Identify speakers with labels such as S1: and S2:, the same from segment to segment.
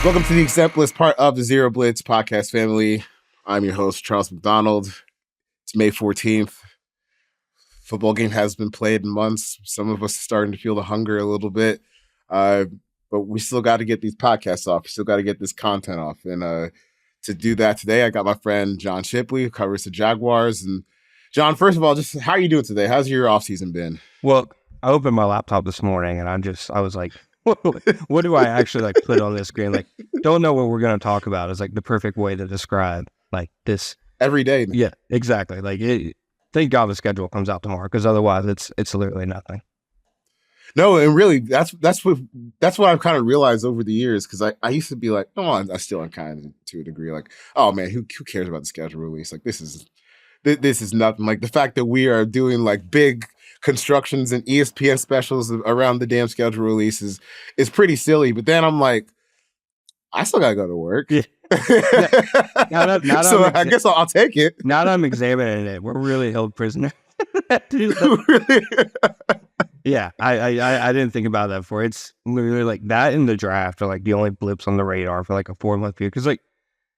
S1: Welcome to the Exempt List, part of the Zero Blitz podcast family. I'm your host, Charles McDonald. It's May 14th. Football game has been played in months. Some of us are starting to feel the hunger a little bit, but we still got to get these podcasts off. We still got to get this content off. And to do that today, I got my friend John Shipley, who covers the Jaguars. And John, first of all, just how are you doing today? How's your offseason been?
S2: Well, I opened my laptop this morning and I was like, what do I actually like put on this screen? Like, don't know what we're going to talk about is like the perfect way to describe like this
S1: every day.
S2: Yeah, exactly. Like, thank God the schedule comes out tomorrow, because otherwise it's literally nothing.
S1: No, and really, that's what I've kind of realized over the years, because I used to be like, no, I still am kind of to a degree like, oh man, who cares about the schedule release? Like, this is nothing. Like the fact that we are doing like big constructions and ESPN specials around the damn schedule releases is pretty silly. But then I'm like, I still gotta go to work. Yeah. So I guess I'll take it.
S2: Now that I'm examining it, we're really held prisoner. Yeah, I didn't think about that before. It's literally like that in the draft are like the only blips on the radar for like a 4-month period. Because like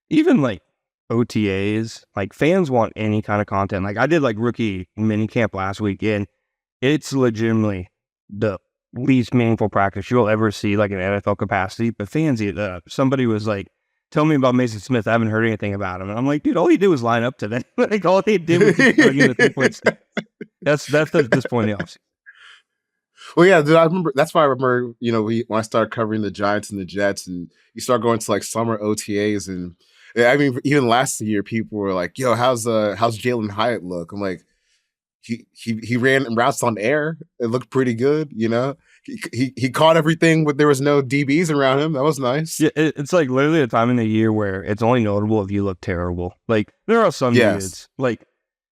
S2: even like OTAs, like fans want any kind of content. Like I did like rookie mini camp last weekend. It's legitimately the least meaningful practice you'll ever see, like in NFL capacity. But fans eat it up. Somebody was like, "Tell me about Mason Smith. I haven't heard anything about him." And I'm like, dude, all he did was line up today. Like all he did was just bring in the 3 points. That's at this point in the offseason.
S1: Well, yeah, dude, I remember. That's why I remember. You know, when I started covering the Giants and the Jets, and you start going to like summer OTAs, and I mean, even last year, people were like, "Yo, how's Jalen Hyatt look?" I'm like, he ran routes on air. It looked pretty good, you know. He caught everything, but there was no DBs around him. That was nice.
S2: Yeah, it's like literally a time in the year where it's only notable if you look terrible. Like there are some dudes, like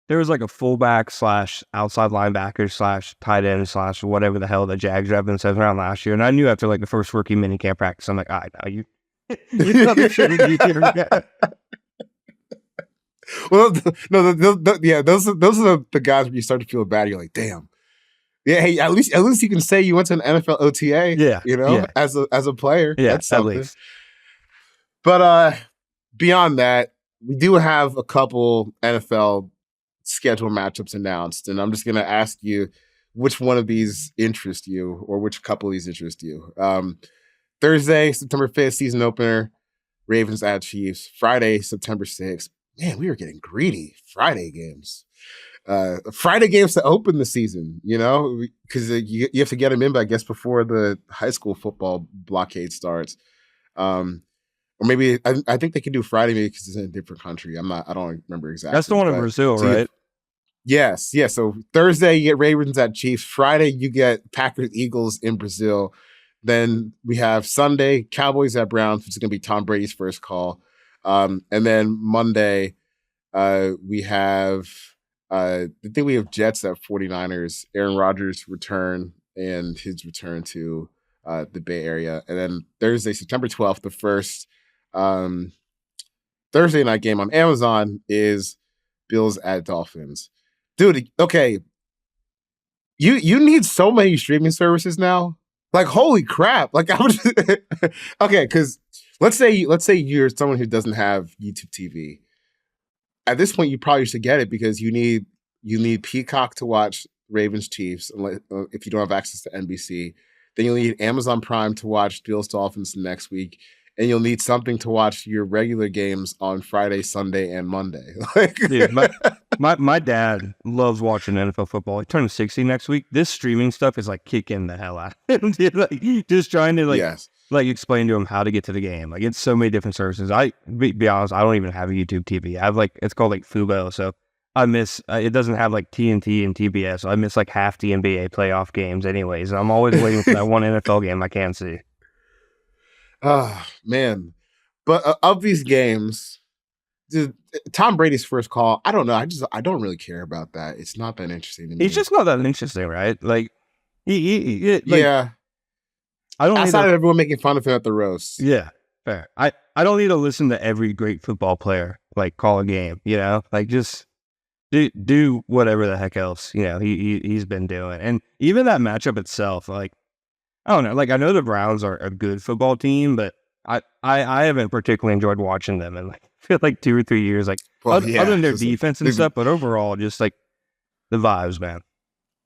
S2: there was like a fullback / outside linebacker / tight end / whatever the hell the Jags have been sent around last year, and I knew after like the first rookie minicamp practice, I'm like, all right, now you probably shouldn't be here yet.
S1: Well, no, those are the guys where you start to feel bad. You're like, damn. Yeah, hey, at least you can say you went to an NFL OTA.
S2: Yeah,
S1: you know, as a player.
S2: Yeah,
S1: that's something.
S2: At least.
S1: But beyond that, we do have a couple NFL schedule matchups announced, and I'm just gonna ask you which one of these interest you, or which couple of these interest you. Thursday, September 5th, season opener, Ravens at Chiefs. Friday, September 6th. Man, we were getting greedy. Friday games to open the season, you know, because you have to get them in, I guess, before the high school football blockade starts. Or maybe I think they can do Friday, maybe because it's in a different country. I don't remember exactly.
S2: That's the one in Brazil, right?
S1: Yes. So Thursday you get Ravens at Chiefs. Friday you get Packers Eagles in Brazil. Then we have Sunday Cowboys at Browns, which is going to be Tom Brady's first call. And then Monday, we have I think we have Jets at 49ers, Aaron Rodgers' return and his return to the Bay Area. And then Thursday, September 12th, the first Thursday night game on Amazon is Bills at Dolphins. Dude, okay. You need so many streaming services now. Like, holy crap. Like, okay, because let's say you're someone who doesn't have YouTube TV. At this point, you probably should get it because you need Peacock to watch Ravens Chiefs if you don't have access to NBC. Then you'll need Amazon Prime to watch Bills Dolphins next week, and you'll need something to watch your regular games on Friday, Sunday, and Monday.
S2: Dude, my dad loves watching NFL football. He turns 60 next week. This streaming stuff is like kicking the hell out. Like, just trying to like explain to him how to get to the game. Like it's so many different services. Be honest, I don't even have a YouTube TV. I have it's called like Fubo. So I miss, it doesn't have like TNT and TBS. So I miss like half the NBA playoff games anyways. And I'm always waiting for that one NFL game I can't see.
S1: Oh, man. But of these games, dude, Tom Brady's first call, I don't know. I don't really care about that. It's not that interesting to me.
S2: It's just not that interesting, right? Like,
S1: yeah. I don't outside of everyone making fun of him at the roast.
S2: Yeah, fair. I don't need to listen to every great football player like call a game, you know? Like just do whatever the heck else, you know, he's been doing. And even that matchup itself, like I don't know, like I know the Browns are a good football team, but I haven't particularly enjoyed watching them in like I feel like 2 or 3 years. Like other than their defense and stuff, but overall, just like the vibes, man.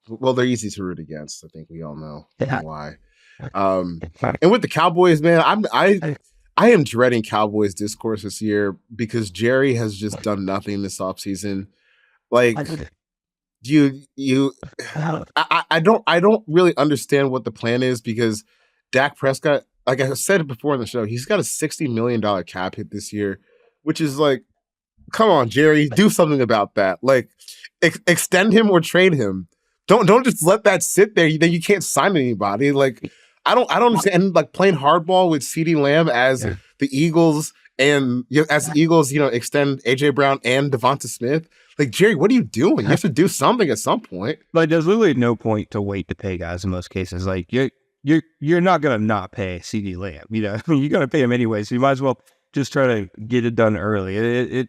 S1: Well, they're easy to root against. I think we all know why. And with the Cowboys, man, I am dreading Cowboys discourse this year because Jerry has just done nothing this offseason. Like I don't really understand what the plan is because Dak Prescott, like I said before in the show, he's got a $60 million cap hit this year, which is like, come on, Jerry, do something about that. Like extend him or trade him. Don't just let that sit there. Then you can't sign anybody. Like I don't understand. And like playing hardball with CeeDee Lamb as the Eagles and as the Eagles, extend AJ Brown and Devonta Smith. Like Jerry, what are you doing? You have to do something at some point.
S2: Like there's literally no point to wait to pay guys in most cases. Like you're not gonna not pay CeeDee Lamb. You're gonna pay him anyway. So you might as well just try to get it done early.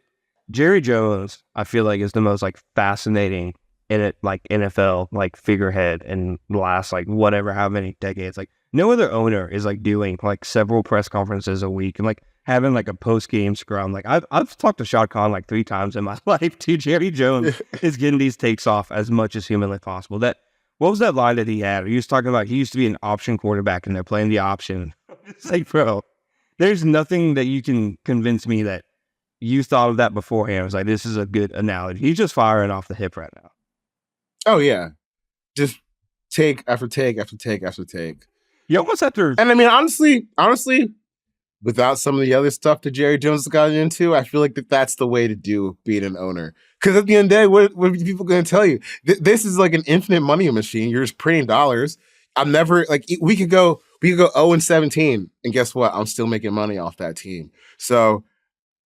S2: Jerry Jones, I feel like, is the most like fascinating in it, like NFL like figurehead in the last like whatever how many decades. Like no other owner is like doing like several press conferences a week and like having like a post game scrum. Like I've talked to Shad Khan like 3 times in my life. Too. Jerry Jones is getting these takes off as much as humanly possible. What was that line that he had? He was talking about he used to be an option quarterback and they're playing the option. It's like, bro, there's nothing that you can convince me that you thought of that beforehand. It was like, this is a good analogy. He's just firing off the hip right now.
S1: Oh, yeah. Just take after take after take after take.
S2: You almost have to...
S1: And I mean, honestly, without some of the other stuff that Jerry Jones has gotten into, I feel like that's the way to do being an owner. Because at the end of the day, what are people going to tell you? This is like an infinite money machine. You're just printing dollars. I'm never... Like, we could go 0-17, and guess what? I'm still making money off that team. So,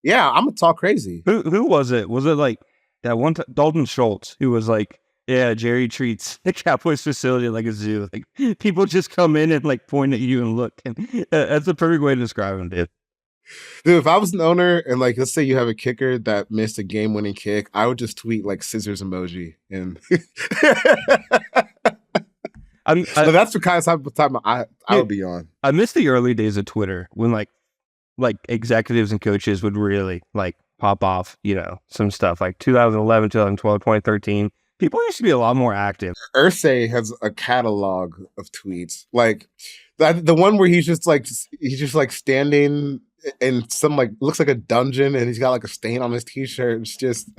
S1: yeah, I'm going to talk crazy.
S2: Who was it? Was it like that one... Dalton Schultz, who was like, yeah, Jerry treats the Cowboys facility like a zoo. Like people just come in and like point at you and look. And that's a perfect way to describe him, dude.
S1: Dude, if I was an owner and like let's say you have a kicker that missed a game-winning kick, I would just tweet like scissors emoji and so that's the kind of time I would be on.
S2: I miss the early days of Twitter when like executives and coaches would really like pop off, some stuff like 2011, 2012, 2013. People used to be a lot more active.
S1: Irsay has a catalog of tweets, like the one where he's just like standing in some like looks like a dungeon, and he's got like a stain on his t-shirt. It's just,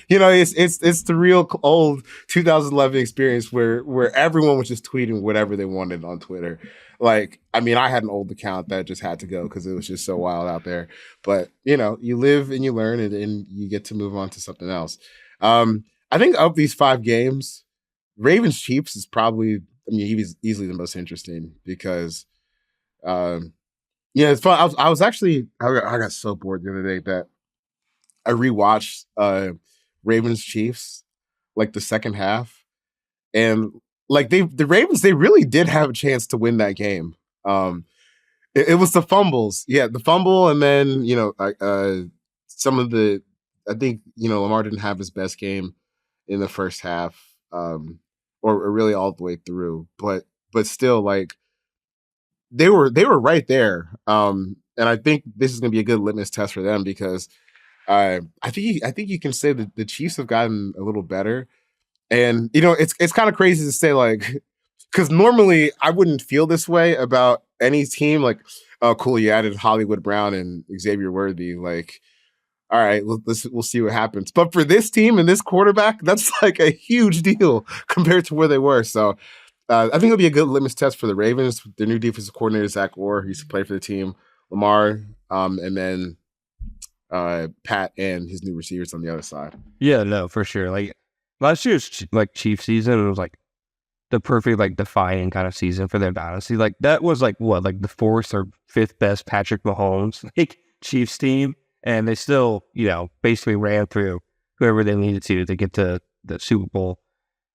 S1: it's the real old 2011 experience where everyone was just tweeting whatever they wanted on Twitter. Like, I mean, I had an old account that just had to go because it was just so wild out there. But you live and you learn, and you get to move on to something else. I think of these 5 games, Ravens Chiefs is probably, he was easily the most interesting because, it's fun. I was actually, I got so bored the other day that I rewatched Ravens Chiefs, like the second half. And like the Ravens, they really did have a chance to win that game. It was the fumbles. Yeah, the fumble. And then, some of the, I think, Lamar didn't have his best game in the first half, or really all the way through, but still, like they were right there, and I think this is going to be a good litmus test for them because I think you can say that the Chiefs have gotten a little better, and it's kind of crazy to say like because normally I wouldn't feel this way about any team. Like, oh, cool, you added Hollywood Brown and Xavier Worthy, like. All right, we'll see what happens. But for this team and this quarterback, that's like a huge deal compared to where they were. So I think it'll be a good litmus test for the Ravens. Their new defensive coordinator, Zach Orr, who used to play for the team, Lamar, and then Pat and his new receivers on the other side.
S2: Yeah, no, for sure. Like last year's like Chiefs season, it was like the perfect like defining kind of season for their dynasty. Like that was like what, like the 4th or 5th best Patrick Mahomes like Chiefs team. And they still, basically ran through whoever they needed to get to the Super Bowl.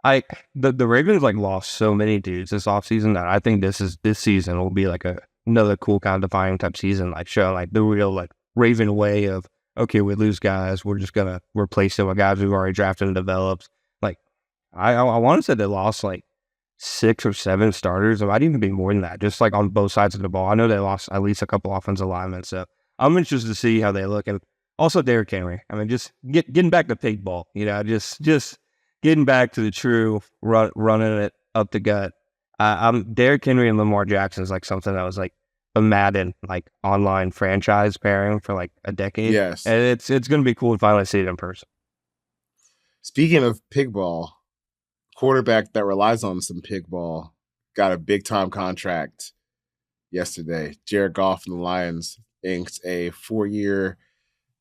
S2: The Ravens like lost so many dudes this offseason that I think this season will be like another cool kind of defining type season, like showing like the real like Raven way of, okay, we lose guys, we're just gonna replace them with guys we've already drafted and developed. Like I want to say they lost like 6 or 7 starters. It might even be more than that, just like on both sides of the ball. I know they lost at least a couple offensive linemen, so I'm interested to see how they look. And also Derrick Henry. I mean, just getting back to pig ball, just getting back to the true running it up the gut. I'm Derrick Henry and Lamar Jackson is like something that was like a Madden like online franchise pairing for like a decade.
S1: Yes.
S2: And it's going to be cool to finally see it in person.
S1: Speaking of pig ball, quarterback that relies on some pig ball got a big time contract yesterday. Jared Goff and the Lions inked a 4-year,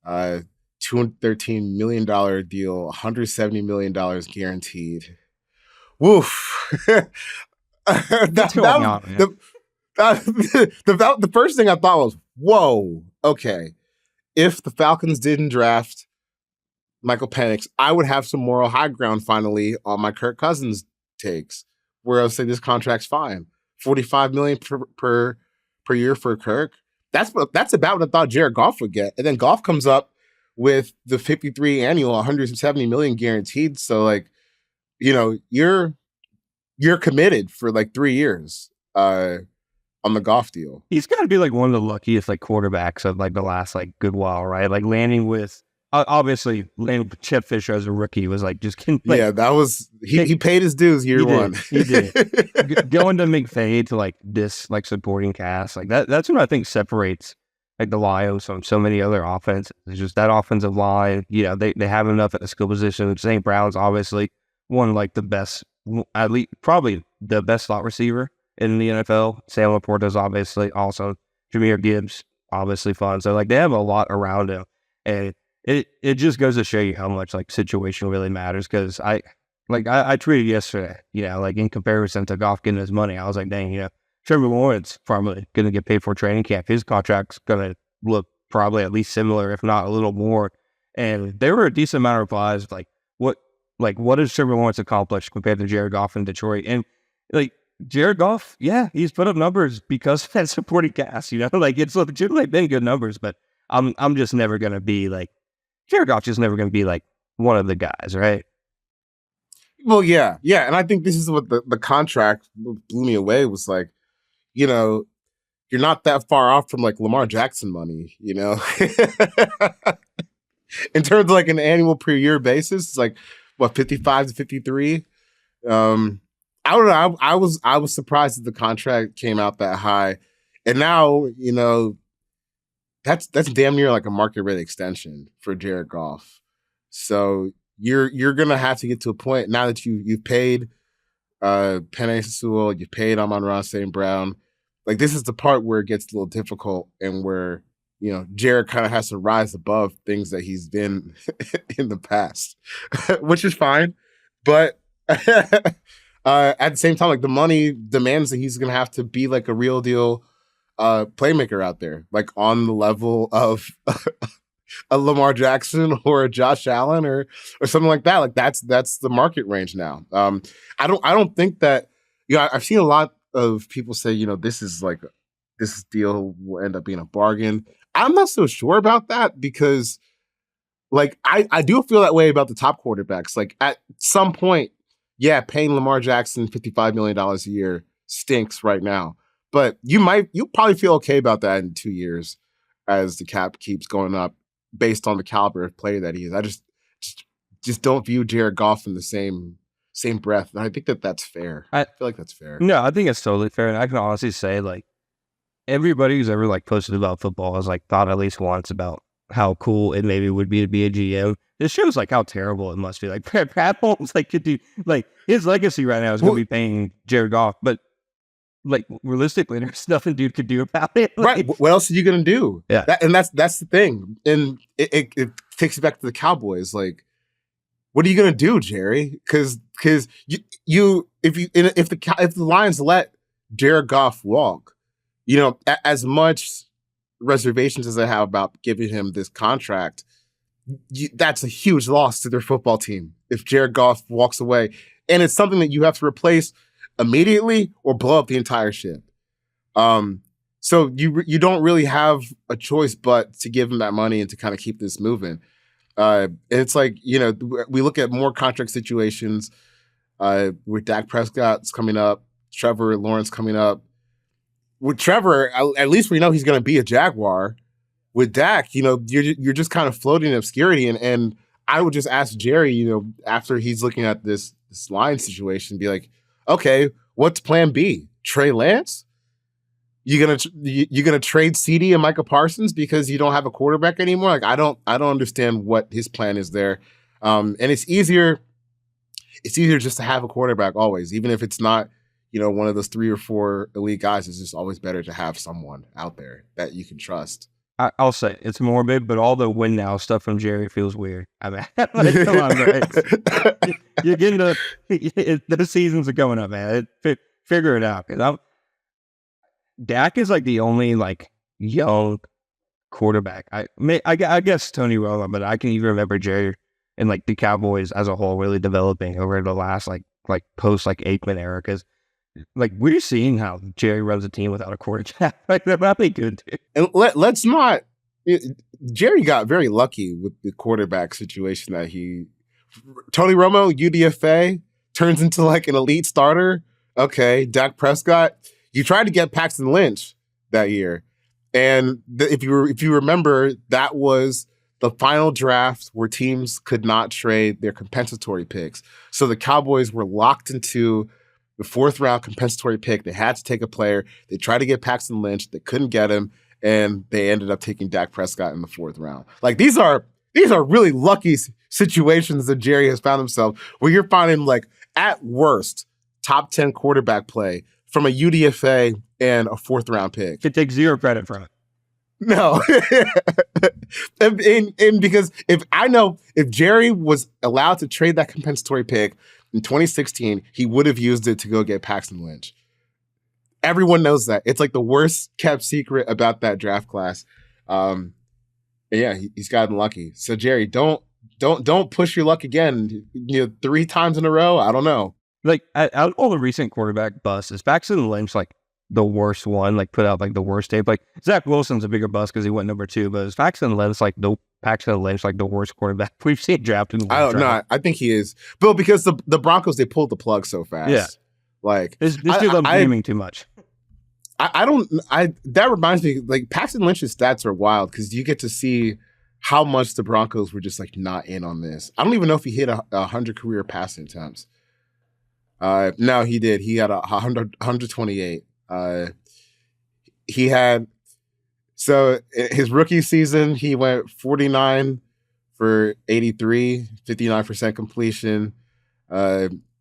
S1: $213 million deal, $170 million guaranteed. Woof. The first thing I thought was, whoa, okay. If the Falcons didn't draft Michael Penix, I would have some moral high ground finally on my Kirk Cousins takes, where I would say this contract's fine. $45 million per year for Kirk. That's about what I thought Jared Goff would get. And then Goff comes up with the 53 annual, $170 million guaranteed. So like, you're committed for like 3 years on the Goff deal.
S2: He's got to be like one of the luckiest like quarterbacks of like the last like good while, right? Like landing with Chet Fisher as a rookie was like just
S1: that was he paid his dues year one.
S2: He did. Going to McVay to like this like supporting cast like that's what I think separates like the Lions from so many other offenses. It's just that offensive line. They have enough at the skill position. St. Brown's obviously one of like the best, at least probably the best slot receiver in the NFL. Sam Laporta's obviously also Jahmyr Gibbs obviously fun. So like they have a lot around him, and it just goes to show you how much like situation really matters. Because I tweeted yesterday, like in comparison to Goff getting his money, I was like, dang, Trevor Lawrence probably going to get paid for training camp. His contract's going to look probably at least similar, if not a little more. And there were a decent amount of replies what does Trevor Lawrence accomplish compared to Jared Goff in Detroit? And like Jared Goff, yeah, he's put up numbers because of that supporting cast. Like it's legitimately been good numbers, but I'm just never going to be like Jared Goff's just never going to be like one of the guys, right?
S1: Well, yeah. And I think this is what the contract blew me away was like, you're not that far off from like Lamar Jackson money, In terms of like an annual per year basis, it's like, what, 55 to 53? I don't know. I was surprised that the contract came out that high. And now, that's damn near like a market rate extension for Jared Goff. So you're gonna have to get to a point now that you've paid Penei Sewell, you've paid Amon-Ra St. Brown. Like this is the part where it gets a little difficult and where Jared kind of has to rise above things that he's been in the past, which is fine. But at the same time, like the money demands that he's gonna have to be like a real deal playmaker out there, like on the level of a Lamar Jackson or a Josh Allen or something like that. Like that's the market range now. I don't think that I've seen a lot of people say this deal will end up being a bargain. I'm not so sure about that because like I do feel that way about the top quarterbacks. Like at some point, yeah, paying Lamar Jackson $55 million a year stinks right now. But you'll probably feel okay about that in 2 years as the cap keeps going up based on the caliber of player that he is. I just don't view Jared Goff in the same breath. And I think that's fair. I feel like that's fair.
S2: No, I think it's totally fair. And I can honestly say like everybody who's ever like posted about football has like thought at least once about how cool it maybe would be to be a GM. This shows like how terrible it must be. Like Pat Holmes could do like his legacy right now is going to be paying Jared Goff, but like realistically, there's nothing dude could do about it.
S1: Like, right? What else are you gonna do?
S2: Yeah,
S1: that's the thing, and it takes you back to the Cowboys. Like, what are you gonna do, Jerry? Because if the Lions let Jared Goff walk, as much reservations as I have about giving him this contract, that's a huge loss to their football team if Jared Goff walks away, and it's something that you have to replace immediately or blow up the entire ship. So you don't really have a choice but to give him that money and to kind of keep this moving. And it's like, we look at more contract situations With Dak Prescott's coming up, Trevor Lawrence coming up. With Trevor, at least we know he's going to be a Jaguar. With Dak, you're just kind of floating in obscurity. And I would just ask Jerry, after he's looking at this line situation, be like, okay, what's plan B? Trey Lance? You gonna trade CD and Micah Parsons because you don't have a quarterback anymore? Like I don't understand what his plan is there. And it's easier just to have a quarterback always, even if it's not, one of those 3 or 4 elite guys. It's just always better to have someone out there that you can trust.
S2: I'll say it's morbid, but all the win now stuff from Jerry feels weird. I mean, like, come on, bro. You're getting the seasons are going up, man. Figure it out. Dak is like the only like young quarterback. I guess Tony Romo, but I can even remember Jerry and like the Cowboys as a whole really developing over the last like post like Aikman era, because like we're seeing how Jerry runs a team without a quarterback. Like they're probably good. Dude.
S1: And let's not. Jerry got very lucky with the quarterback situation that Tony Romo, UDFA, turns into like an elite starter. Okay, Dak Prescott. You tried to get Paxton Lynch that year, and if you remember, that was the final draft where teams could not trade their compensatory picks. So the Cowboys were locked into the 4th round compensatory pick. They had to take a player. They tried to get Paxton Lynch. They couldn't get him, and they ended up taking Dak Prescott in the 4th round. Like these are really lucky situations that Jerry has found himself, where you're finding like at worst top 10 quarterback play from a UDFA and a 4th round pick.
S2: Could take 0 credit from it.
S1: No. and because if Jerry was allowed to trade that compensatory pick in 2016, he would have used it to go get Paxton Lynch. Everyone knows that. It's like the worst kept secret about that draft class. Yeah, he's gotten lucky. So Jerry, don't push your luck again. 3 times in a row. I don't know.
S2: Like out of all the recent quarterback busts, is Paxton Lynch like the worst one? Like put out like the worst tape. Like Zach Wilson's a bigger bust because he went number 2, but is Paxton Lynch like the worst quarterback we've seen drafted?
S1: I don't know. I think he is, Bill, because the Broncos, they pulled the plug so fast.
S2: Yeah,
S1: like
S2: this dude loves gaming too much.
S1: That reminds me, like Paxton Lynch's stats are wild because you get to see how much the Broncos were just like not in on this. I don't even know if he hit 100 career passing attempts. No, he did. He had 128. He had, so his rookie season, he went 49 for 83, 59% completion,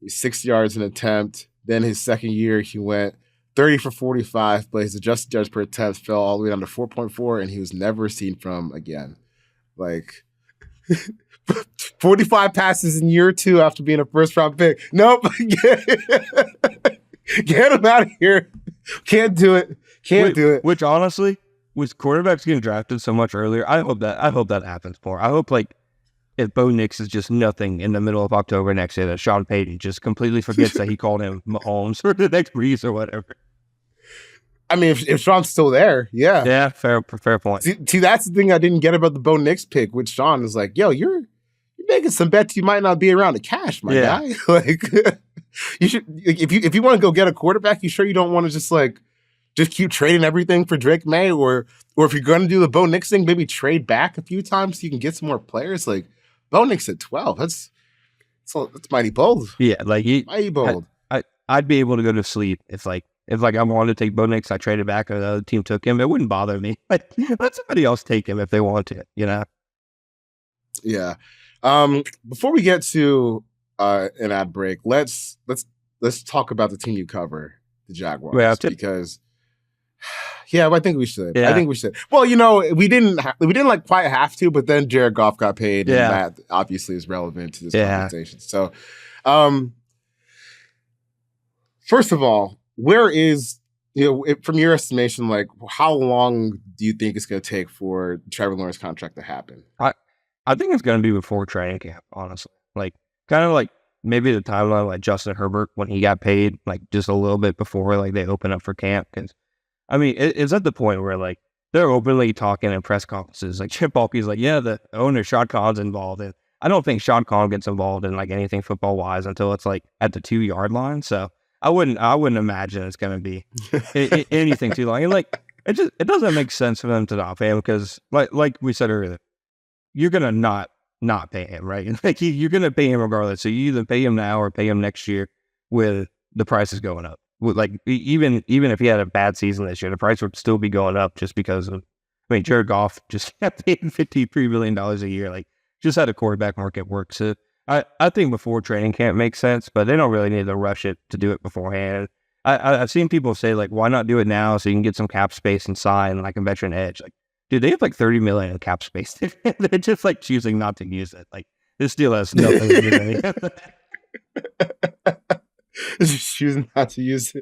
S1: 6 yards an attempt. Then his second year, he went 30 for 45, but his adjusted yards per attempt fell all the way down to 4.4, and he was never seen from again. Like 45 passes in year 2 after being a 1st round pick. Nope. Get him out of here. Can't do it. Do it.
S2: Which honestly, with quarterbacks getting drafted so much earlier, I hope that happens more. I hope like if Bo Nix is just nothing in the middle of October next year, that Sean Payton just completely forgets that he called him Mahomes or the next Breeze or whatever.
S1: I mean, if Sean's still there, yeah.
S2: Yeah, fair point.
S1: See, that's the thing I didn't get about the Bo Nix pick, which Sean is like, yo, you're making some bets you might not be around to cash, my guy. Like, you should, if you want to go get a quarterback, you sure you don't want to just keep trading everything for Drake May, or if you're going to do the Bo Nix thing, maybe trade back a few times so you can get some more players. Like Bo Nix at 12, that's mighty bold.
S2: Yeah, like
S1: mighty bold.
S2: I'd be able to go to sleep if I wanted to take Bo Nix, I traded back and the other team took him. It wouldn't bother me. Like, let somebody else take him if they want to,
S1: Yeah. Before we get to an ad break, let's talk about the team you cover, the Jaguars, because I think we should.
S2: Yeah.
S1: I think we should. Well, we didn't like quite have to, but then Jared Goff got paid, and that obviously is relevant to this conversation. So, first of all, where is, from your estimation, like how long do you think it's going to take for Trevor Lawrence contract to happen?
S2: I think it's going to be before training camp, honestly. Like, kind of like maybe the timeline like Justin Herbert when he got paid, like just a little bit before like they open up for camp. Because, I mean, it's at the point where like they're openly talking in press conferences. Like Chip Balky's like, yeah, the owner, Shad Khan's involved. And I don't think Sean Khan gets involved in like anything football wise until it's like at the 2-yard line. So I wouldn't imagine it's going to be anything too long. And like, it doesn't make sense for them to not pay him because like we said earlier, you're going to not pay him, right? Like you're going to pay him regardless. So you either pay him now or pay him next year with the prices going up. Like even if he had a bad season this year, the price would still be going up just because of, I mean, Jared Goff just got paid $53 million a year. Like just how the quarterback market works. So I think before training camp makes sense, but they don't really need to rush it to do it beforehand. I've seen people say like, why not do it now so you can get some cap space and sign like a veteran edge? Like, dude, they have like $30 million in cap space. They're just like choosing not to use it. Like this deal has nothing to do with it.
S1: Just choosing not to use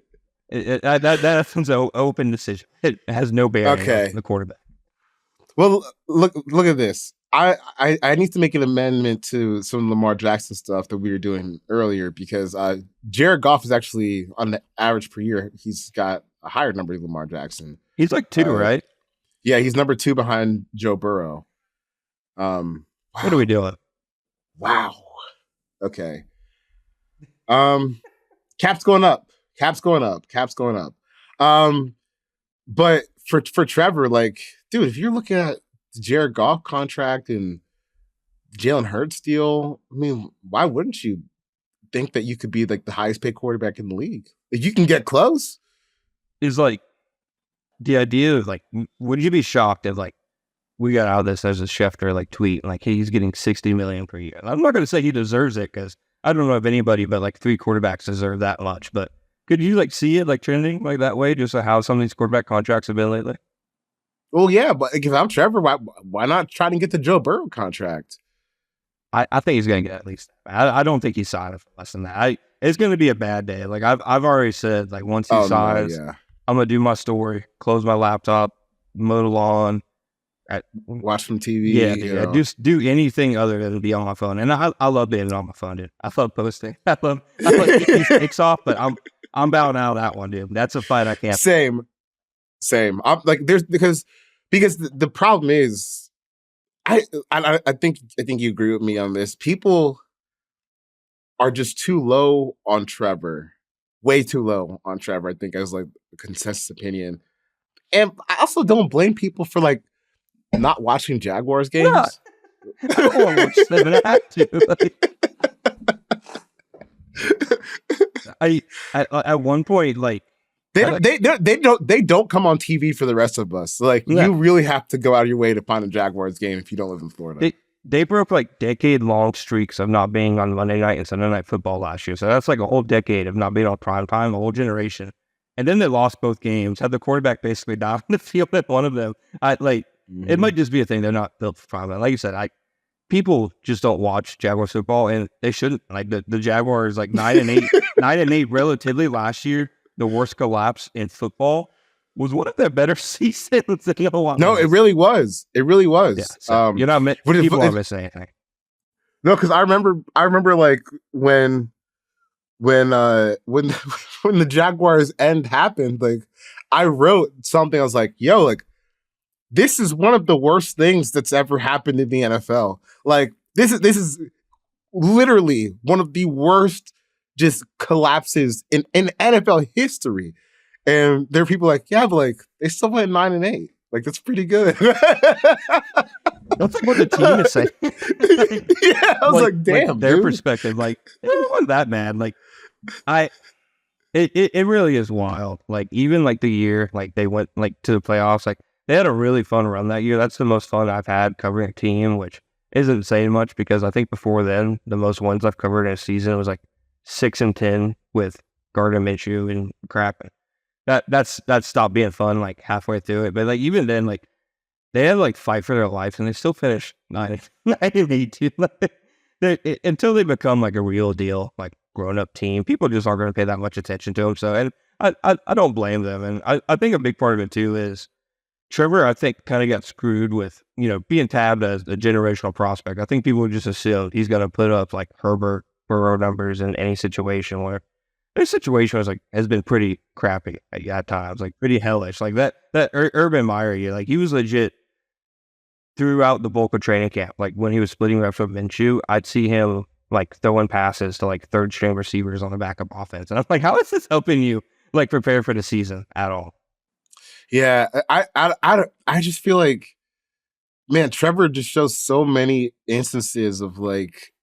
S1: it.
S2: That's an open decision. It has no bearing on the quarterback.
S1: Well, look at this. I need to make an amendment to some Lamar Jackson stuff that we were doing earlier because Jared Goff is actually on the average per year. He's got a higher number than Lamar Jackson.
S2: He's like 2, right?
S1: Yeah, he's number 2 behind Joe Burrow. Wow.
S2: What are we doing?
S1: Wow. Okay. Cap's going up. But for Trevor, like, dude, if you're looking at the Jared Goff contract and Jalen Hurts deal, I mean, why wouldn't you think that you could be like the highest paid quarterback in the league? If you can get close.
S2: Is like the idea of like, would you be shocked if like we got out of this as a Schefter like tweet like, hey, he's getting $60 million per year? And I'm not going to say he deserves it because I don't know if anybody but like 3 quarterbacks deserve that much. But could you like see it like trending like that way, just how some of these quarterback contracts have been lately?
S1: Well, yeah, but if I'm Trevor, why not try to get the Joe Burrow contract?
S2: I think he's going to get at least. I don't think he's signing for less than that. It's going to be a bad day. Like I've already said, like once he signs, I'm going to do my story, close my laptop, mow the lawn,
S1: watch some TV.
S2: Yeah, just do anything other than be on my phone. And I love being on my phone, dude. I love posting. I love getting these takes off, but I'm bowing out of that one, dude. That's a fight I can't.
S1: Same. I'm like because the problem is, I think you agree with me on this. People are just too low on Trevor, way too low on Trevor. I think as like a consensus opinion, and I also don't blame people for like not watching Jaguars games.
S2: Yeah. I don't want to watch them, and I have to. I at one point like. They don't come on TV for the rest of us. Like you really have to go out of your way to find a Jaguars game if you don't live in Florida. They broke like decade-long streaks of not being on Monday night and Sunday night football last year. So that's like a whole decade of not being on prime time, a whole generation. And then they lost both games, had the quarterback basically die on the field at one of them. It might just be a thing they're not built for prime time. Like you said, people just don't watch Jaguars football, and they shouldn't. Like the Jaguars, like 9-8, 9-8 relatively last year. The worst collapse in football was one of their better seasons.
S1: No, it really was. Yeah,
S2: so you're not people aren't missing anything.
S1: No, because I remember like when the Jaguars end happened, like I wrote something. I was like, "Yo, like this is one of the worst things that's ever happened in the NFL. Like this is literally one of the worst." Just collapses in NFL history. And there are people like, yeah, but like they still went 9-8. Like that's pretty good.
S2: That's like what the team is saying.
S1: Yeah, I was like damn.
S2: Like, their perspective, like it wasn't that bad. Like it really is wild. Like even like the year like they went like to the playoffs, like they had a really fun run that year. That's the most fun I've had covering a team, which isn't saying much because I think before then the most wins I've covered in a season was like 6-10 with Gardner Minshew and crap. That's stopped being fun like halfway through it. But like even then, like they had like fight for their lives and they still finished 9-8. Until they become like a real deal, like grown up team, people just aren't going to pay that much attention to them. So, and I don't blame them. And I think a big part of it too is Trevor, I think, kind of got screwed with, being tabbed as a generational prospect. I think people just assumed he's going to put up like Herbert, Burrow numbers in any situation where this situation was like has been pretty crappy at times, like pretty hellish. Like that Urban Meyer year, like he was legit throughout the bulk of training camp, like when he was splitting reps with Minshew, I'd see him like throwing passes to like third string receivers on the backup offense. And I'm like, how is this helping you like prepare for the season at all?
S1: Yeah, I just feel like, man, Trevor just shows so many instances of like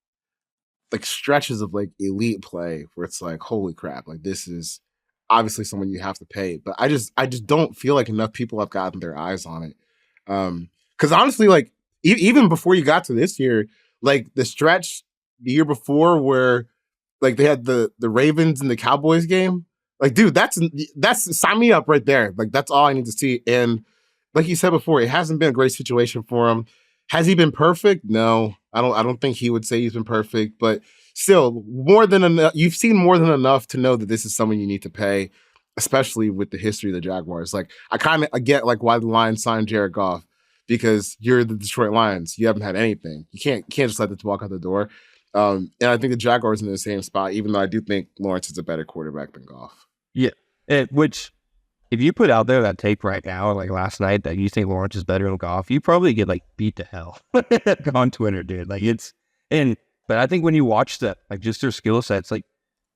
S1: stretches of like elite play where it's like, holy crap, like this is obviously someone you have to pay. But I just don't feel like enough people have gotten their eyes on it. Because honestly, like even before you got to this year, like the stretch the year before where like they had the Ravens and the Cowboys game, like dude, that's sign me up right there. Like that's all I need to see. And like you said before, it hasn't been a great situation for him. Has he been perfect? No, I don't think he would say he's been perfect, but still more than enough. You've seen more than enough to know that this is someone you need to pay, especially with the history of the Jaguars. Like I get like why the Lions signed Jared Goff, because you're the Detroit Lions. You haven't had anything. You can't just let this walk out the door. And I think the Jaguars are in the same spot, even though I do think Lawrence is a better quarterback than Goff.
S2: Yeah, which if you put out there that tape right now, like last night, that you think Lawrence is better than Goff, you probably get like beat to hell on Twitter, dude. Like but I think when you watch that, like just their skill sets, like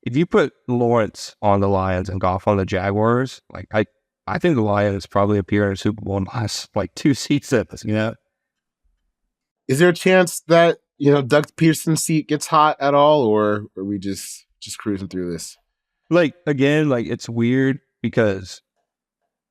S2: if you put Lawrence on the Lions and Goff on the Jaguars, like I think the Lions probably appear in a Super Bowl in the last like 2 seasons, you know?
S1: Is there a chance that, Doug Peterson's seat gets hot at all, or are we just cruising through this?
S2: Like, again, like it's weird because,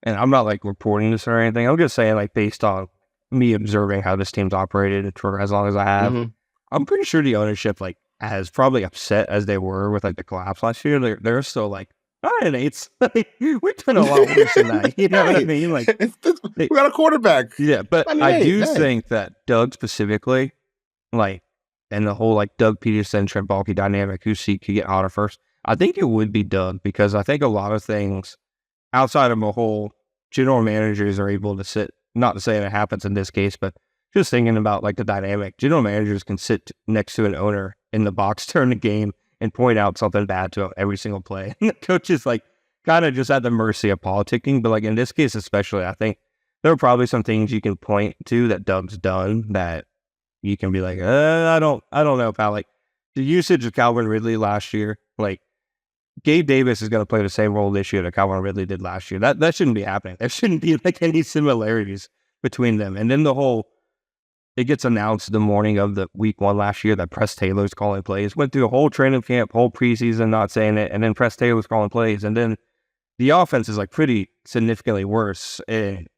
S2: and I'm not like reporting this or anything, I'm just saying like based on me observing how this team's operated for as long as I have, I'm pretty sure the ownership like as probably upset as they were with like the collapse last year, they're still like, all right, Nate's we're doing a lot worse than that. You know what I mean? Like
S1: we got a quarterback.
S2: Yeah, but I do think that Doug specifically, like, and the whole like Doug Peterson, Trent Baalke dynamic, whose seat could get hotter first, I think it would be Doug, because I think a lot of things outside of a whole general managers are able to sit, not to say that it happens in this case, but just thinking about like the dynamic, general managers can sit next to an owner in the box during the game and point out something bad to him every single play. And the coach is like kind of just at the mercy of politicking. But like in this case especially, I think there are probably some things you can point to that Doug's done that you can be like, I don't know, pal. Like the usage of Calvin Ridley last year, like Gabe Davis is going to play the same role this year that Calvin Ridley did last year. That shouldn't be happening. There shouldn't be like any similarities between them. And then it gets announced the morning of the week 1 last year that Press Taylor's calling plays. Went through a whole training camp, whole preseason not saying it, and then Press Taylor's calling plays. And then the offense is like pretty significantly worse. And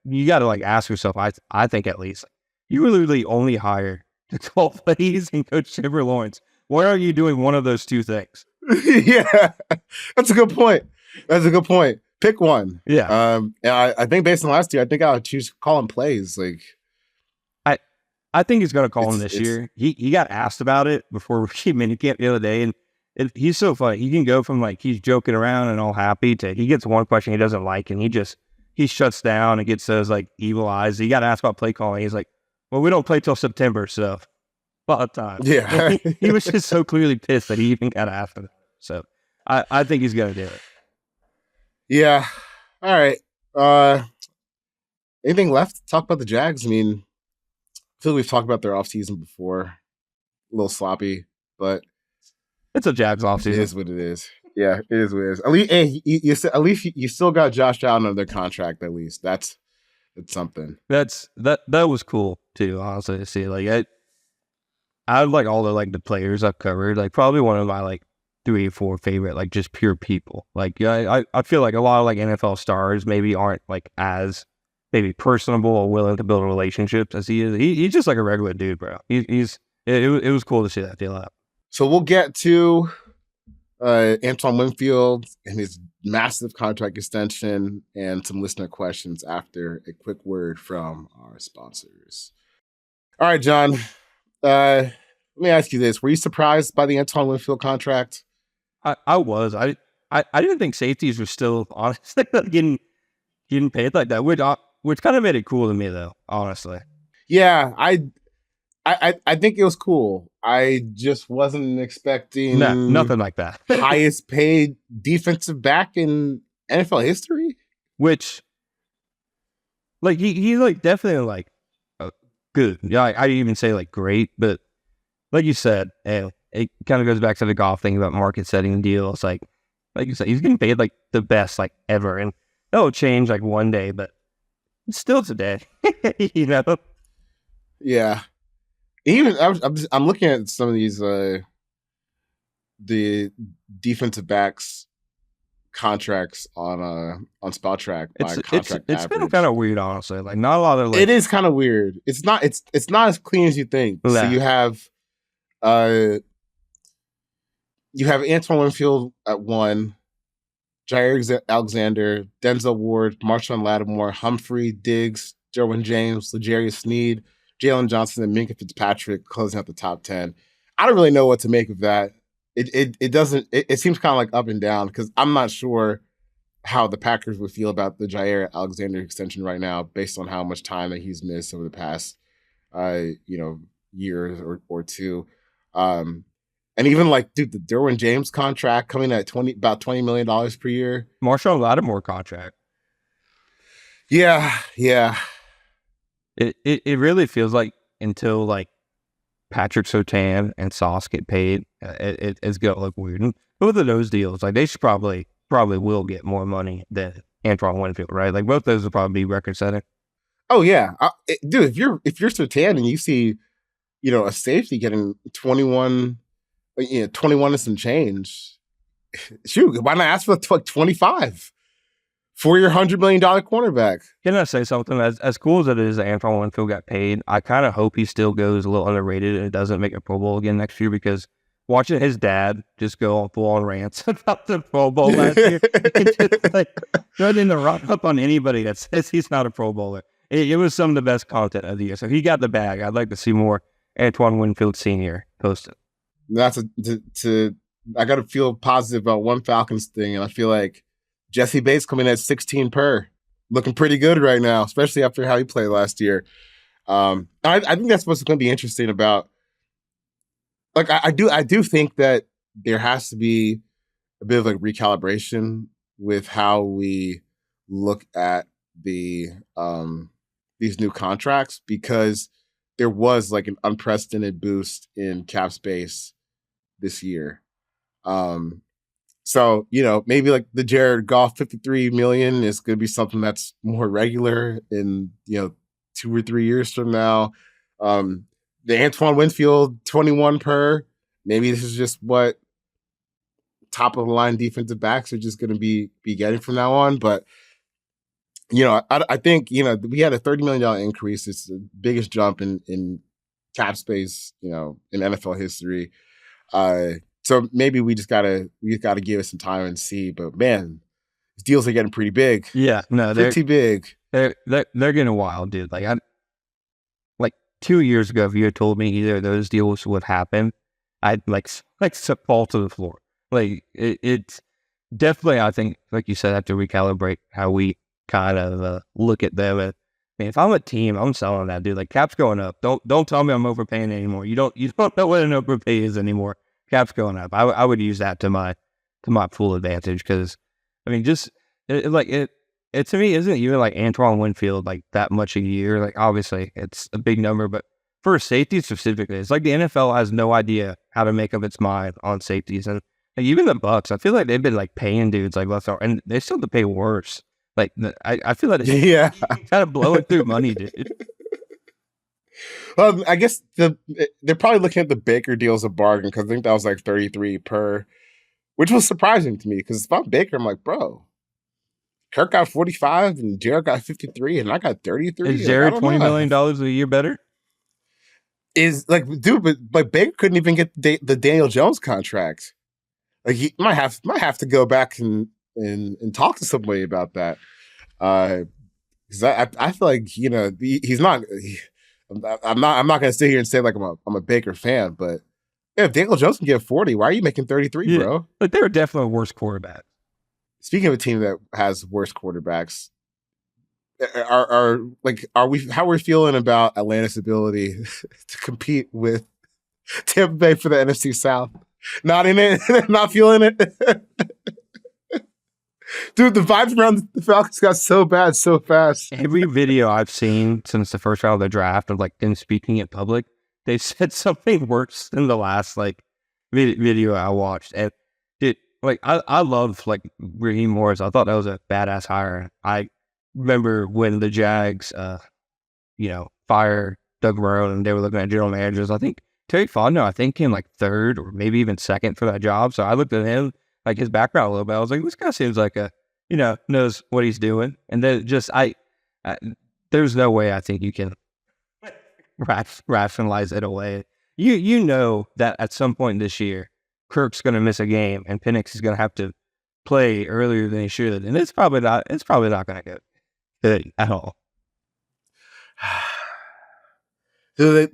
S2: you got to like ask yourself, I think at least, you were literally only hired to call plays and coach Trevor Lawrence. Why are you doing one of those two things?
S1: Yeah, that's a good point. Pick one.
S2: Yeah.
S1: And I think based on last year, I think I would choose calling plays. Like,
S2: I think he's going to call him this year. He got asked about it before minicamp the other day, and he's so funny. He can go from like he's joking around and all happy to he gets one question he doesn't like, and he shuts down and gets those like evil eyes. He got asked about play calling. He's like, "Well, we don't play till September, so a lot of time."
S1: Yeah,
S2: he was just so clearly pissed that he even got asked. So I think he's going to do it.
S1: Yeah. All right. Anything left to talk about the Jags? I mean, I feel like we've talked about their offseason before. A little sloppy, but
S2: it's a Jags offseason.
S1: It is what it is. Yeah, it is what it is. At least, at least you still got Josh Allen under contract. At least that's something.
S2: That was cool too. Honestly, to see like I like all the players I've covered. Like probably one of my like 3 or 4 favorite like just pure people. Like I feel like a lot of like NFL stars maybe aren't like as maybe personable or willing to build relationships as he is. He's just like a regular dude, bro. It was cool to see that deal out.
S1: So we'll get to Antoine Winfield and his massive contract extension and some listener questions after a quick word from our sponsors. All right, John. Let me ask you this. Were you surprised by the Antoine Winfield contract?
S2: I was. I didn't think safeties were still honestly getting paid like that, which kind of made it cool to me though, honestly.
S1: Yeah, I think it was cool. I just wasn't expecting
S2: nothing like that.
S1: Highest paid defensive back in NFL history.
S2: Which, like, he like definitely like good. Yeah, I'd even say like great, but like you said, it kind of goes back to the Goff thing about market setting deals. Like you said, he's getting paid like the best like ever, and that'll change like one day, but it's still today, you know.
S1: Yeah. Even I'm looking at some of these the defensive backs contracts on Spotrac by contract
S2: It's
S1: average.
S2: been kind of weird, honestly. Like not a lot of like.
S1: It is kind of weird. It's not as clean as you think.
S2: Nah.
S1: So you have Antoine Winfield at 1, Jair Alexander, Denzel Ward, Marshawn Lattimore, Humphrey, Diggs, Derwin James, L'Jarius Sneed, Jalen Johnson, and Minkah Fitzpatrick closing out the top 10. I don't really know what to make of that. It seems kind of like up and down because I'm not sure how the Packers would feel about the Jair Alexander extension right now based on how much time that he's missed over the past years or two. And even like, dude, the Derwin James contract coming at about $20 million per year.
S2: Marshawn Lattimore contract.
S1: Yeah.
S2: It really feels like until like Patrick Surtain and Sauce get paid, it's gonna look weird. And both of those deals, like they should probably will get more money than Antoine Winfield, right? Like both those will probably be record setting.
S1: Oh yeah, dude. If you're Surtain and you see, a safety getting 21 and some change, shoot, why not ask for like 25 for your $100 million cornerback?
S2: Can I say something? As cool as it is that Antoine Winfield got paid, I kind of hope he still goes a little underrated and doesn't make a Pro Bowl again next year, because watching his dad just go on full-on rants about the Pro Bowl last year, just like threatening to run up on anybody that says he's not a Pro Bowler. It was some of the best content of the year. So he got the bag. I'd like to see more Antoine Winfield Sr. posted.
S1: I got to feel positive about one Falcons thing, and I feel like Jesse Bates coming at 16 per, looking pretty good right now, especially after how he played last year. I think that's what's going to be interesting about. Like I do think that there has to be a bit of like recalibration with how we look at the these new contracts, because there was like an unprecedented boost in cap space this year. So, maybe like the Jared Goff $53 million is going to be something that's more regular in, 2 or 3 years from now. The Antoine Winfield 21 per, maybe this is just what top of the line defensive backs are just going to be getting from now on. But, I think, we had a $30 million increase. It's the biggest jump in cap space, in NFL history. So maybe we just gotta give it some time and see. But man, these deals are getting pretty big.
S2: Yeah, no,
S1: they're pretty big.
S2: They're getting wild, dude. Like 2 years ago, if you had told me either of those deals would happen, I'd like fall to the floor. Like it's definitely, I think, like you said, have to recalibrate how we kind of look at them. And man, if I'm a team, I'm selling that, dude. Like cap's going up. Don't tell me I'm overpaying anymore. You don't know what an overpay is anymore. Cap's going up. I would use that to my full advantage, because I mean, just it to me isn't even like Antoine Winfield like that much a year. Like obviously it's a big number, but for safety specifically, it's like the NFL has no idea how to make up its mind on safeties. And like, even the Bucs, I feel like they've been like paying dudes like left out, and they still have to pay worse. Like I feel like it's kind of blowing through money, dude.
S1: Well, I guess they're probably looking at the Baker deal as a bargain, because I think that was like 33 per, which was surprising to me, because if I'm Baker, I'm like, bro, Kirk got 45 and Jared got 53 and I got 33.
S2: Is Jared $20 million a year better?
S1: Is like, dude, but Baker couldn't even get the Daniel Jones contract. Like he might have to go back and talk to somebody about that. Because I feel like he's not. I'm not going to sit here and say like I'm a Baker fan, but if Daniel Jones can get 40, why are you making 33, bro?
S2: But they're definitely a worse quarterback.
S1: Speaking of a team that has worse quarterbacks, are we how we're feeling about Atlanta's ability to compete with Tampa Bay for the NFC South? Not in it, not feeling it. Dude, the vibes around the Falcons got so bad so fast.
S2: Every video I've seen since the first round of the draft of like them speaking in public, they said something worse than the last like video I watched. And dude, like I love like Raheem Morris. I thought that was a badass hire. I remember when the Jags, fired Doug Marrone and they were looking at general managers. I think Terry Fontenot, came like third or maybe even second for that job. So I looked at him, like his background a little bit. I was like, this guy seems like knows what he's doing. And then there's no way I think you can rationalize it away. You know that at some point this year, Kirk's going to miss a game and Penix is going to have to play earlier than he should, and it's probably not going to go good at all.
S1: The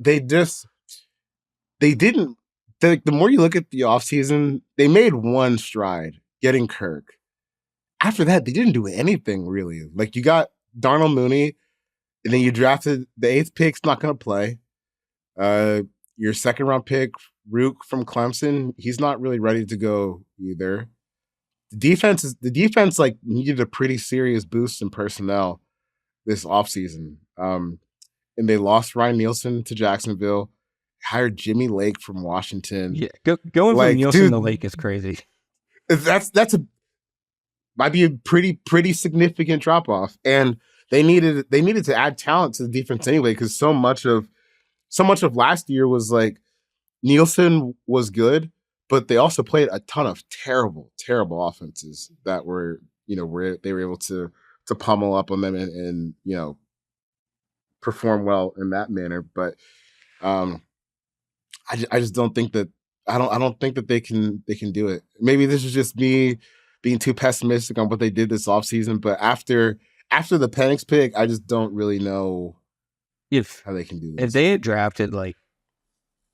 S1: more you look at the offseason, they made one stride, getting Kirk. After that, they didn't do anything really. Like, you got Darnell Mooney, and then you drafted the 8th pick's not going to play. Your 2nd round pick, Rook from Clemson, he's not really ready to go either. The defense like needed a pretty serious boost in personnel this offseason. And they lost Ryan Nielsen to Jacksonville, hired Jimmy Lake from Washington.
S2: Yeah, going from Nielsen to Lake is crazy.
S1: Might be a pretty significant drop off, and they needed to add talent to the defense anyway, because so much of last year was like Nielsen was good, but they also played a ton of terrible offenses that were where they were able to pummel up on them and perform well in that manner. But I just don't think that I don't think that they can do it. Maybe this is just me being too pessimistic on what they did this offseason, but after the Penix pick, I just don't really know how they can do this.
S2: If they had drafted like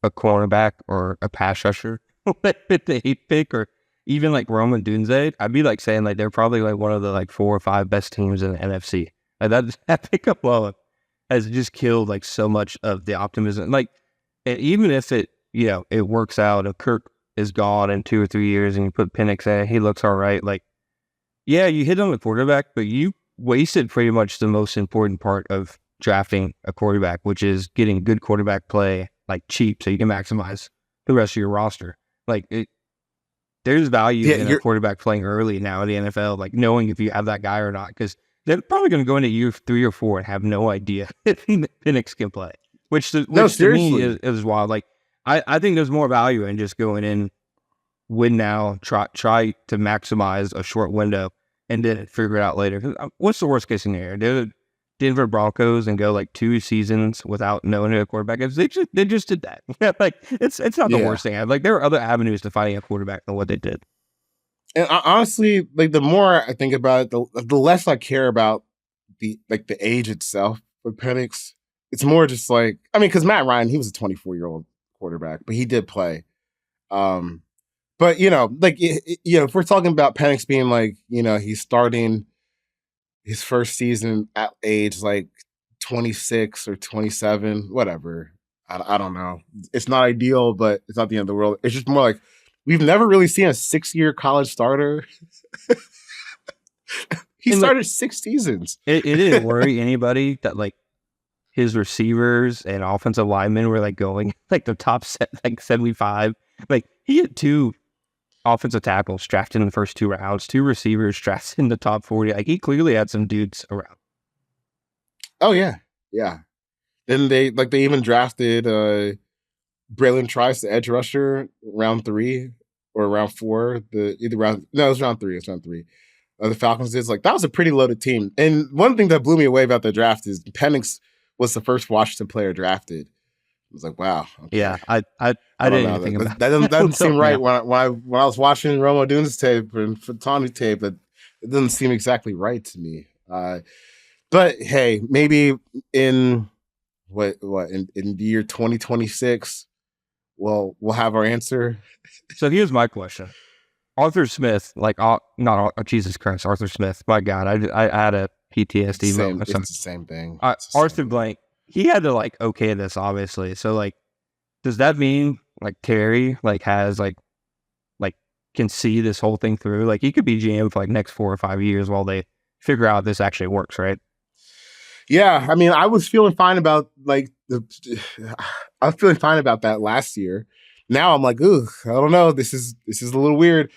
S2: a cornerback or a pass rusher with the 8th pick, or even like Roman Dunze, I'd be like saying like they're probably like one of the like 4 or 5 best teams in the NFC. Like that pickup alone has just killed like so much of the optimism. Like, and even if it works out, if Kirk is gone in 2 or 3 years and you put Penix in, he looks all right. Like, yeah, you hit on the quarterback, but you wasted pretty much the most important part of drafting a quarterback, which is getting good quarterback play like cheap so you can maximize the rest of your roster. Like, there's value in a quarterback playing early now in the NFL, like knowing if you have that guy or not, because they're probably going to go into year 3 or 4 and have no idea if Penix can play, which to me is wild. Like, I think there's more value in just going in, win now, try to maximize a short window, and then figure it out later. What's the worst case scenario? They're the Denver Broncos and go like 2 seasons without knowing a quarterback. They just did that. Like, it's not the worst thing. Like, there are other avenues to finding a quarterback than what they did.
S1: And honestly, like, the more I think about it, the less I care about the age itself with Penix. It's more just like, I mean, because Matt Ryan, he was a 24-year-old quarterback, but he did play. But if we're talking about Penix being like, he's starting his first season at age like 26 or 27, whatever. I don't know. It's not ideal, but it's not the end of the world. It's just more like, we've never really seen a 6-year college starter. He started 6 seasons.
S2: It didn't worry anybody that like his receivers and offensive linemen were like going like the top 75. Like, he had 2 offensive tackles drafted in the first 2 rounds, 2 receivers drafted in the top 40. Like, he clearly had some dudes around.
S1: Oh yeah. Then they even drafted Braylon Trice, the edge rusher, round 3 or round 4. It was round 3. The Falcons did. Like, that was a pretty loaded team. And one thing that blew me away about the draft is Penix was the first Washington player drafted. I was like, wow. Okay.
S2: Yeah, I didn't even think about
S1: that. Doesn't seem right. When I was watching Romo Dune's tape and Fatani tape, it doesn't seem exactly right to me. But hey, maybe in in the year 2026, we'll have our answer.
S2: So here's my question: Arthur Smith, Jesus Christ, Arthur Smith. My God, I had a PTSD moment.
S1: It's the same thing.
S2: Arthur Blank. He had to like okay this, obviously. So like, does that mean like Terry like has like can see this whole thing through. Like, he could be GM for like next 4 or 5 years while they figure out this actually works, right?
S1: Yeah, I mean, I was feeling fine about I was feeling fine about that last year. Now I'm like, ugh, I don't know. This is a little weird.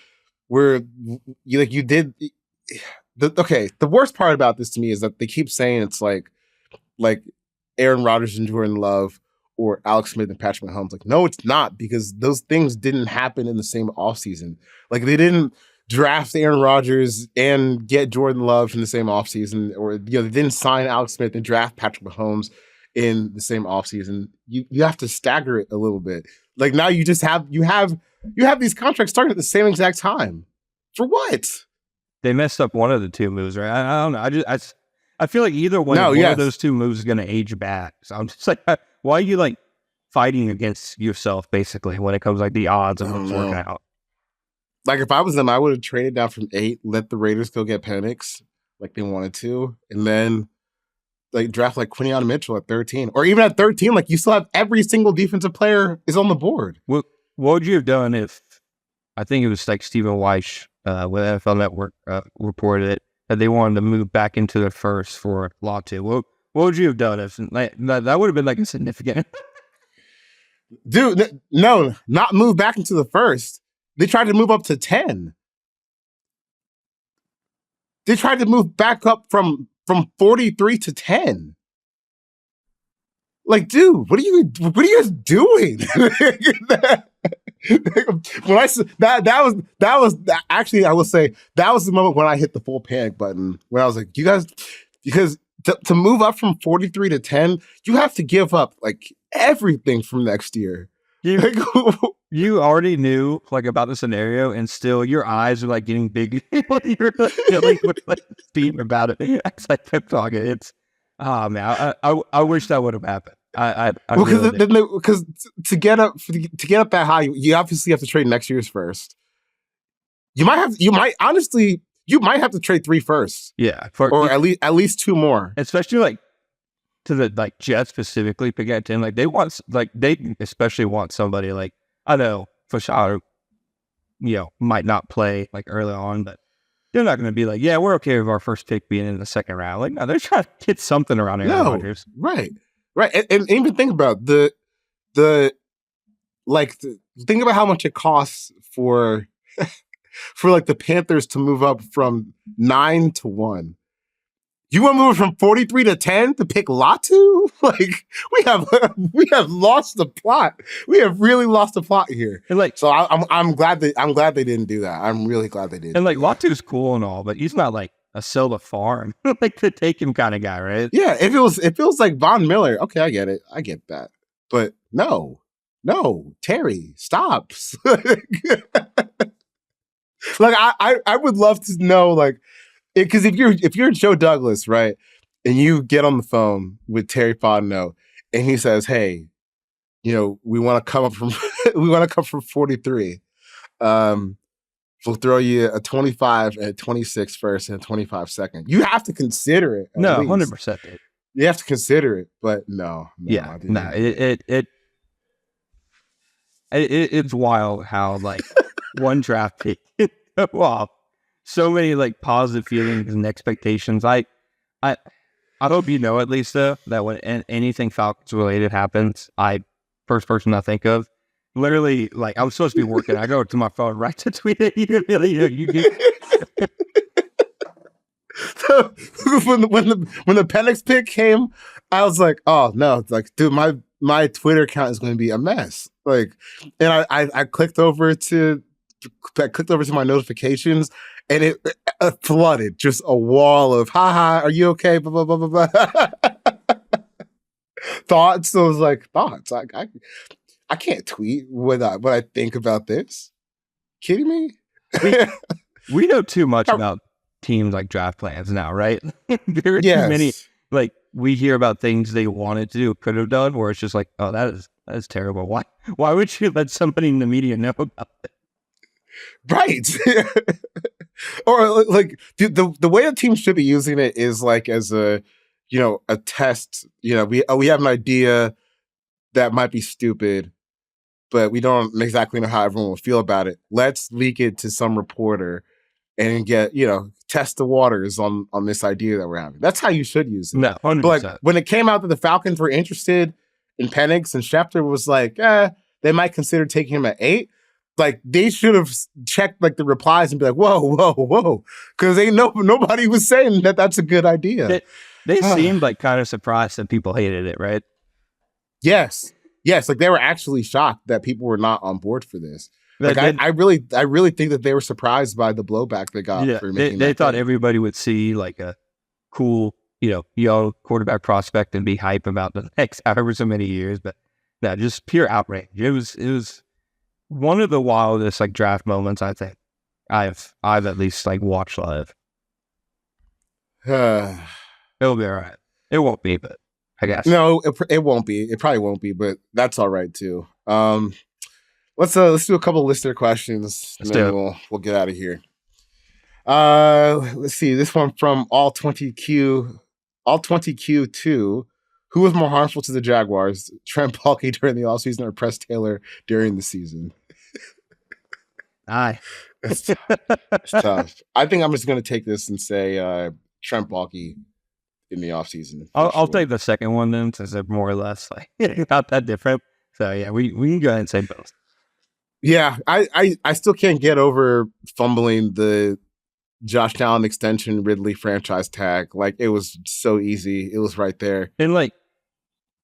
S1: Where you did. The worst part about this to me is that they keep saying it's like Aaron Rodgers and Jordan Love or Alex Smith and Patrick Mahomes. Like, no, it's not, because those things didn't happen in the same offseason. Like, they didn't draft Aaron Rodgers and get Jordan Love in the same offseason, or they didn't sign Alex Smith and draft Patrick Mahomes in the same offseason. You have to stagger it a little bit. Like, now you just have these contracts starting at the same exact time. For what?
S2: They messed up one of the two moves, right? I don't know. I feel like either one of those two moves is going to age bad. So I'm just like, why are you like fighting against yourself, basically, when it comes like the odds of what's working out?
S1: Like, if I was them, I would have traded down from 8, let the Raiders go get Penix like they wanted to, and then like draft like Quinion Mitchell at 13, or even at 13, like you still have every single defensive player is on the board.
S2: What would you have done if, I think it was like Stephen Weish with NFL Network reported it, that they wanted to move back into the first for Latu? What would you have done if that would have been like a significant?
S1: Dude, no, not move back into the first. They tried to move up to 10. They tried to move back up from 43 to 10. Like, dude, what are you guys doing? When I said that was actually, I will say that was the moment when I hit the full panic button, when I was like, you guys, because to move up from 43 to 10, you have to give up like everything from next year.
S2: You already knew like about the scenario, and still your eyes are like getting big. You're like steam about it. It's like pep talking. It's man, I wish that would have happened.
S1: Because to get up that high, you obviously have to trade next year's first. You might have to trade 3 firsts.
S2: Yeah,
S1: or at least 2 more.
S2: Especially like to the like Jets specifically, pick at 10. Like they especially want somebody like, I know Fashad, might not play like early on, but they're not going to be like, yeah, we're okay with our first pick being in the second round. Like, no, they're trying to get something around Aaron Rodgers.
S1: Right. And even think about think about how much it costs for like the Panthers to move up from 9 to 1. You want to move from 43 to 10 to pick Latu? Like, we have lost the plot. We have really lost the plot here.
S2: And like,
S1: so I'm glad they didn't do that. I'm really glad they didn't.
S2: And like, Latu's cool and all, but he's not like a sell the farm like to take him kind of guy, right?
S1: Yeah, it feels like Von Miller. Okay, I get it. I get that. But no, Terry, stop. Like, I would love to know, like, because if you're Joe Douglas, right, and you get on the phone with Terry Fontenot and he says, "Hey, we want to come up from 43. We'll throw you a 25 and a 26 first and a 25 second." You have to consider it.
S2: No, 100%.
S1: You have to consider it, but no.
S2: Yeah, no. It's wild how like one draft pick off so many like positive feelings and expectations. I hope you know, at least though, that when anything Falcons related happens, first person I think of, literally, like, I'm supposed to be working, I go to my phone right to tweet at you.
S1: So when the Penix pick came, I was like, oh no, it's like, dude, my Twitter account is going to be a mess. Like, and I clicked over to my notifications, and it flooded just a wall of "ha, are you okay?" Blah blah blah blah blah. Thoughts. So it was like thoughts. I can't tweet what I think about this. Kidding me?
S2: We know too much about teams like draft plans now, right? There are too many. Like, we hear about things they wanted to do, could have done, where it's just like, oh, that is terrible. Why would you let somebody in the media know about it? Right.
S1: Or like the way a team should be using it is like as a test. We have an idea that might be stupid, but we don't exactly know how everyone will feel about it. Let's leak it to some reporter and get, test the waters on this idea that we're having. That's how you should use it.
S2: No, 100%.
S1: But like, when it came out that the Falcons were interested in Penix and Schefter was like, they might consider taking him at 8. Like, they should have checked like the replies and be like, whoa. Because nobody was saying that that's a good idea.
S2: They seemed like kind of surprised that people hated it, right?
S1: Yes. Like they were actually shocked that people were not on board for this. Like I really think that they were surprised by the blowback they got for making
S2: they
S1: that
S2: thought
S1: thing.
S2: everybody would see like a cool, young quarterback prospect and be hype about the next however so many years, but no, just pure outrage. It was one of the wildest like draft moments I think I've at least like watched live. It'll be all right. It won't be, but I guess.
S1: No, it won't be. It probably won't be, but that's all right too. Let's do a couple of listener questions and then we'll get out of here. Let's see. This one from All20Q2. Who was more harmful to the Jaguars? Trent Baalke during the offseason or Press Taylor during the season?
S2: Aye.
S1: It's tough. I think I'm just going to take this and say Trent Baalke in the offseason.
S2: I'll take the second one then, since they're more or less like not that different. So yeah, we can go ahead and say both.
S1: Yeah, I still can't get over fumbling the Josh Allen extension Ridley franchise tag. Like, it was so easy. It was right there.
S2: And like,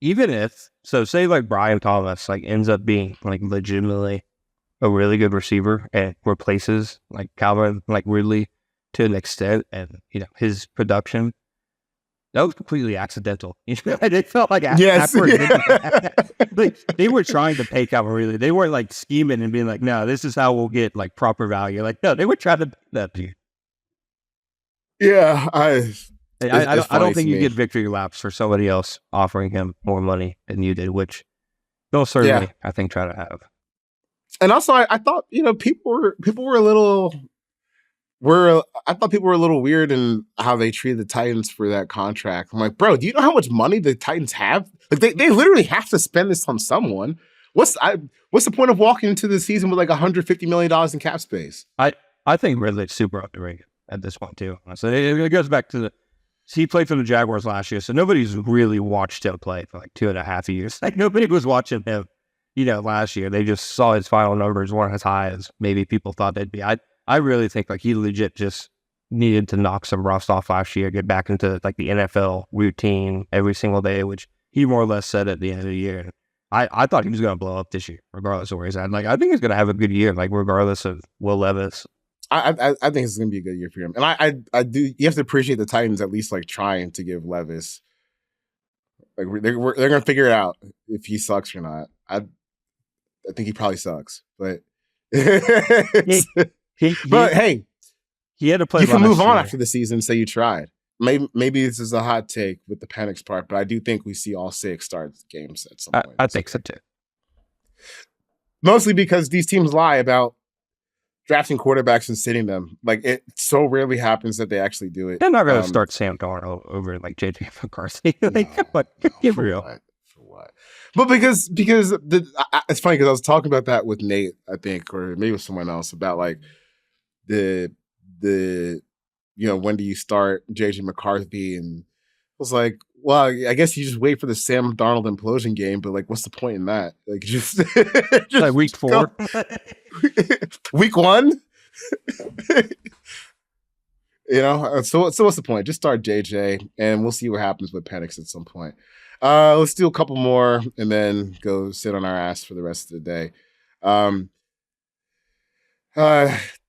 S2: even if, so say like Brian Thomas like ends up being like legitimately a really good receiver and replaces like Calvin like Ridley to an extent, and his production, that was completely accidental. It felt like
S1: yes.
S2: Like they were trying to pay Calvin Ridley. They weren't like scheming and being like, no, this is how we'll get like proper value. Like, no, they were trying to pay that dude.
S1: Yeah, I
S2: don't think you get victory laps for somebody else offering him more money than you did, which they'll certainly, I think, try to have.
S1: And also, I thought people were a little. I thought people were a little weird in how they treated the Titans for that contract. I'm like, bro, do you know how much money the Titans have? Like, they literally have to spend this on someone. What's the point of walking into the season with like $150 million in cap space?
S2: I think Ridley's super underrated at this point too. So it goes back to he played for the Jaguars last year, so nobody's really watched him play for like 2.5 years. Like, nobody was watching him, last year. They just saw his final numbers weren't as high as maybe people thought they'd be. I really think like he legit just needed to knock some rust off last year, get back into like the NFL routine every single day, which he more or less said at the end of the year. And I thought he was going to blow up this year, regardless of where he's at. Like, I think he's going to have a good year, like regardless of Will Levis.
S1: I think it's going to be a good year for him. And I do. You have to appreciate the Titans at least like trying to give Levis. Like, they're going to figure it out if he sucks or not. I think he probably sucks, but. But hey,
S2: he had to play.
S1: You can move on after the season and say you tried. Maybe this is a hot take with the Penix part, but I do think we see all 6 start games at some point.
S2: I think so too.
S1: Mostly because these teams lie about drafting quarterbacks and sitting them. Like, it so rarely happens that they actually do it.
S2: They're not going to start Sam Darnold over like JJ McCarthy. Give real.
S1: For what? But because it's funny because I was talking about that with Nate, I think, or maybe with someone else about like the when do you start JJ McCarthy, and I was like, well, I guess you just wait for the Sam Darnold implosion game, but like, what's the point in that? Like, just
S2: like week 4,
S1: week 1. So what's the point? Just start JJ, and we'll see what happens with Penix at some point. Let's do a couple more and then go sit on our ass for the rest of the day.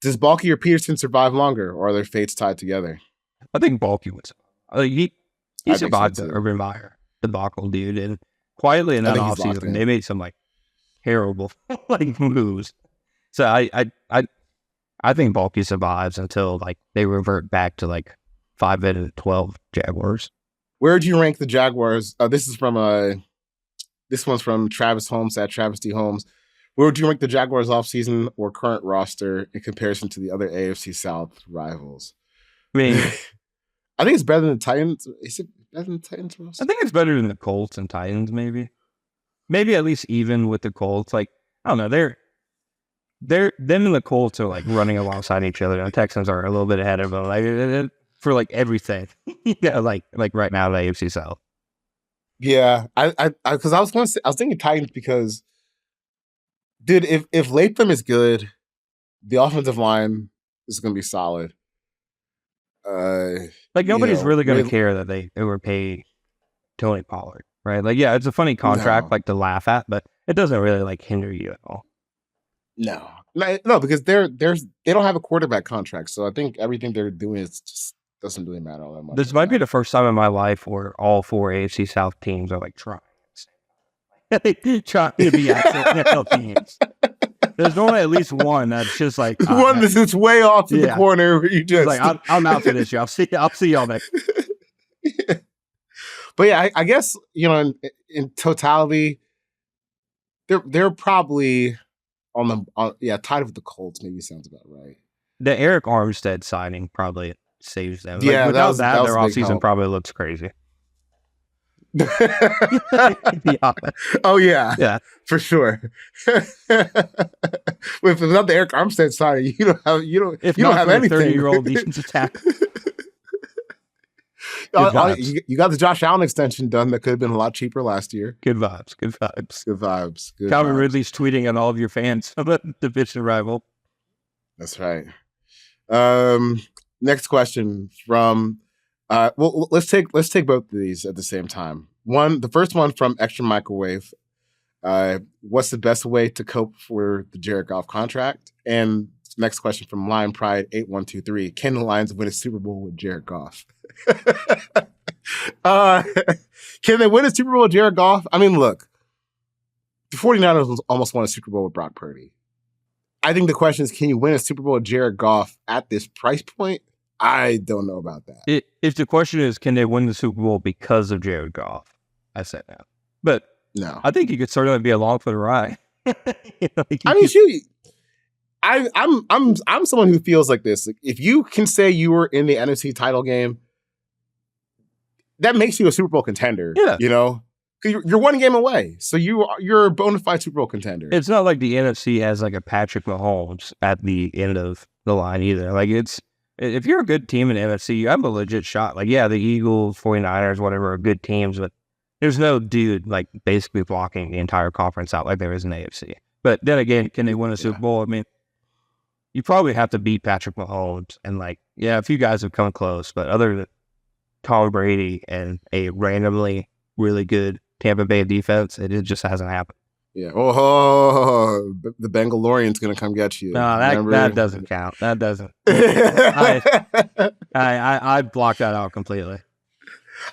S1: Does Baalke or Peterson survive longer, or are their fates tied together?
S2: I think Baalke would. He survived the Urban Meyer debacle, dude, and quietly in that offseason they made some like terrible like moves. So I think Baalke survives until like they revert back to like 5-12 Jaguars.
S1: Where would you rank the Jaguars? This one's from Travis Holmes at Travis D. Holmes. Where would you rank the Jaguars offseason or current roster in comparison to the other AFC South rivals?
S2: I mean,
S1: I think it's better than the Titans. Is it better than the Titans roster?
S2: I think it's better than the Colts and Titans, maybe. Maybe at least even with the Colts. Like, I don't know. Them and the Colts are like running alongside each other. The Texans are a little bit ahead of them, like for like everything. Yeah, like right now the AFC South.
S1: Yeah, because I was going to say, I was thinking Titans because, dude, if Latham is good, the offensive line is going to be solid.
S2: Like nobody's really going to care that they overpay Tony Pollard, right? Like, yeah, it's a funny contract like to laugh at, but it doesn't really like hinder you at all.
S1: No, because they don't have a quarterback contract, so I think everything they're doing is just doesn't really matter all that much.
S2: This might be the first time in my life where all 4 AFC South teams are like trying to be actual teams. There's normally at least one that's just like
S1: one that's way off in the corner where you just
S2: like I'm out for this year. I'll see y'all next.
S1: Yeah. But yeah, I guess in totality, they're probably tied with the Colts. Maybe sounds about right.
S2: The Eric Armstead signing probably saves them.
S1: Yeah,
S2: without that their offseason probably looks crazy.
S1: Oh yeah, for sure. Without the Eric Armstead signing, you don't have anything.
S2: 30-year-old defensive tackle.
S1: You got the Josh Allen extension done that could have been a lot cheaper last year.
S2: Good vibes. Calvin Ridley's tweeting at all of your fans about the division rival.
S1: That's right. Next question from let's take both of these at the same time. The first one from Extra Microwave. What's the best way to cope for the Jared Goff contract? And next question from Lion Pride 8123. Can the Lions win a Super Bowl with Jared Goff? Can they win a Super Bowl with Jared Goff? I mean, look, the 49ers almost won a Super Bowl with Brock Purdy. I think the question is, can you win a Super Bowl with Jared Goff at this price point? I don't know about that.
S2: If the question is, can they win the Super Bowl because of Jared Goff? I said no. But
S1: no,
S2: I think he could certainly be along for the ride.
S1: I'm someone who feels like this. Like, if you can say you were in the NFC title game, that makes you a Super Bowl contender.
S2: Yeah.
S1: You're one game away. So you're a bona fide Super Bowl contender.
S2: It's not like the NFC has like a Patrick Mahomes at the end of the line either. Like if you're a good team in the NFC, you have a legit shot. Like, yeah, the Eagles, 49ers, whatever, are good teams, but there's no dude like basically blocking the entire conference out like there is in AFC. But then again, can they win a Super Bowl? I mean, you probably have to beat Patrick Mahomes. And a few guys have come close, but other than Tom Brady and a randomly really good Tampa Bay defense, it just hasn't happened.
S1: Yeah. Oh, the Bengalorian's going to come get you.
S2: No, that doesn't count. That doesn't. I blocked that out completely.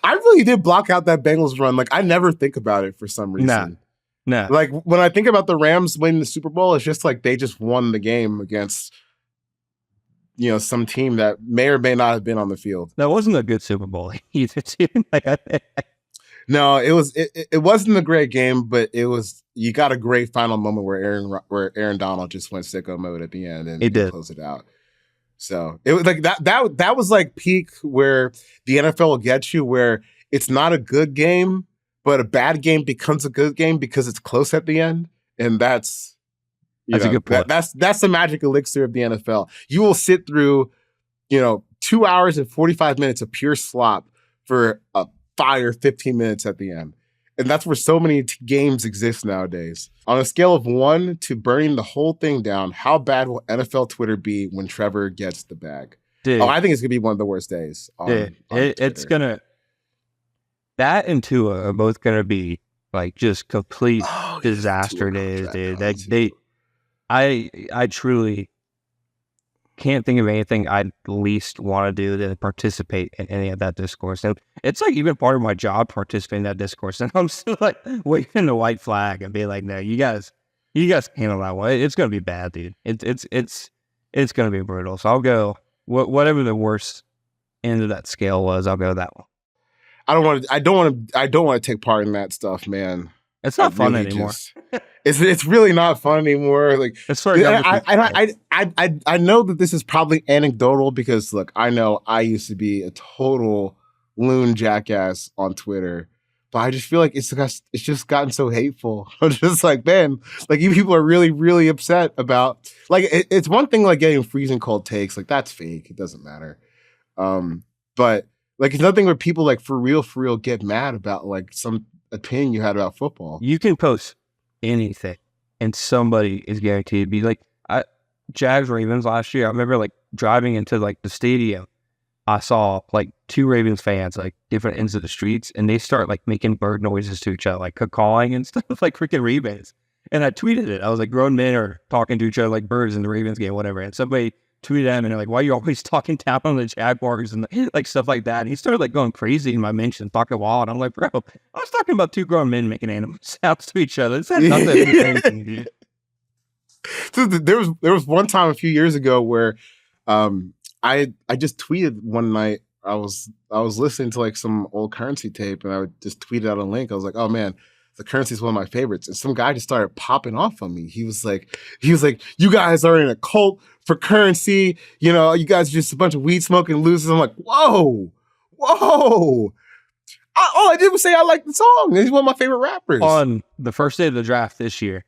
S1: I really did block out that Bengals run. Like, I never think about it for some reason.
S2: No.
S1: Like, when I think about the Rams winning the Super Bowl, it's just like they just won the game against, some team that may or may not have been on the field.
S2: That wasn't a good Super Bowl either.
S1: No, it wasn't a great game, but you got a great final moment where Aaron Donald just went sicko mode at the end and closed it out. So it was like that was like peak where the NFL will get you, where it's not a good game, but a bad game becomes a good game because it's close at the end. And that's a good point. That's the magic elixir of the NFL. You will sit through, 2 hours and 45 minutes of pure slop for a fire 15 minutes at the end. And that's where so many games exist nowadays. On a scale of 1 to burning the whole thing down, how bad will NFL Twitter be when Trevor gets the bag?
S2: Dude,
S1: I think it's going to be one of the worst days.
S2: It's going to... That and Tua are both going to be like just complete disaster days, dude. I truly can't think of anything I'd least want to do than participate in any of that discourse. And it's like even part of my job participating in that discourse. And I'm still like waving the white flag and being like, no, you guys handle that one. It's going to be bad, dude. It's going to be brutal. So I'll go whatever the worst end of that scale was. I'll go that one.
S1: I don't want to take part in that stuff, man.
S2: It's not fun anymore.
S1: It's really not fun anymore. Like,
S2: as far as
S1: I know that this is probably anecdotal because look, I know I used to be a total loon jackass on Twitter, But I just feel like it's just gotten so hateful. I'm just like, man, like you people are really, really upset about like it's one thing like getting freezing cold takes, like that's fake. It doesn't matter. But like it's nothing where people like for real get mad about like some opinion you had about football.
S2: You can post anything and somebody is guaranteed to be like Jags Ravens last year. I remember like driving into like the stadium. I saw like two Ravens fans, like different ends of the streets, and they start like making bird noises to each other, like cawing and stuff, like freaking Ravens. And I tweeted it. I was like, grown men are talking to each other like birds in the Ravens game, whatever. And somebody tweeted at him and they're like, why are you always talking down on the Jaguars and like stuff like that? And he started like going crazy in my mentions, talking wild. I'm like, bro, I was talking about two grown men making animal sounds to each other. This had nothing to do with anything, dude.
S1: So there was one time a few years ago where I just tweeted one night. I was listening to like some old Currency tape, and I would just tweet out a link. I was like, "Oh man, the Currency is one of my favorites." And some guy just started popping off on me. He was like, "You guys are in a cult for Currency. You know, you guys are just a bunch of weed smoking losers." I'm like, "Whoa." All I did was say I like the song. He's one of my favorite rappers.
S2: On the first day of the draft this year,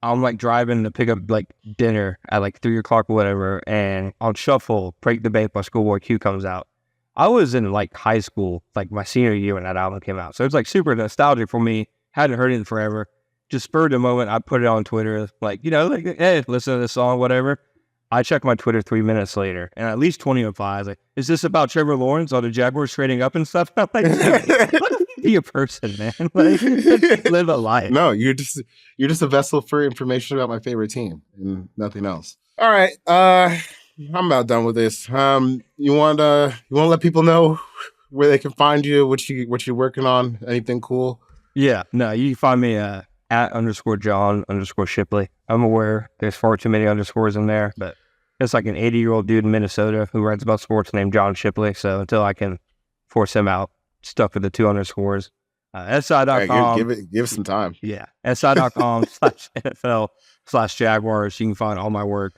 S2: I'm like driving to pick up like dinner at like 3:00 or whatever, and on shuffle, Break the Bank by Schoolboy Q comes out. I was in like high school, like my senior year when that album came out. So it's like super nostalgic for me. Hadn't heard it in forever. Just spurred the moment. I put it on Twitter, like, you know, like, hey, listen to this song, whatever. I checked my Twitter 3 minutes later, and at least 20 replies like, is this about Trevor Lawrence or the Jaguars trading up and stuff? I'm like, be a person, man. Like, live a life.
S1: No, you're just a vessel for information about my favorite team and nothing else. All right, I'm about done with this. You want to let people know where they can find you, what you're working on, anything cool?
S2: Yeah, no, you can find me at _John_Shipley. I'm aware there's far too many underscores in there, but it's like an 80-year-old dude in Minnesota who writes about sports named John Shipley. So until I can force him out, stuck with the 2 underscores. SI.com.
S1: Give it some time.
S2: Yeah. SI.com/NFL/Jaguars. You can find all my work.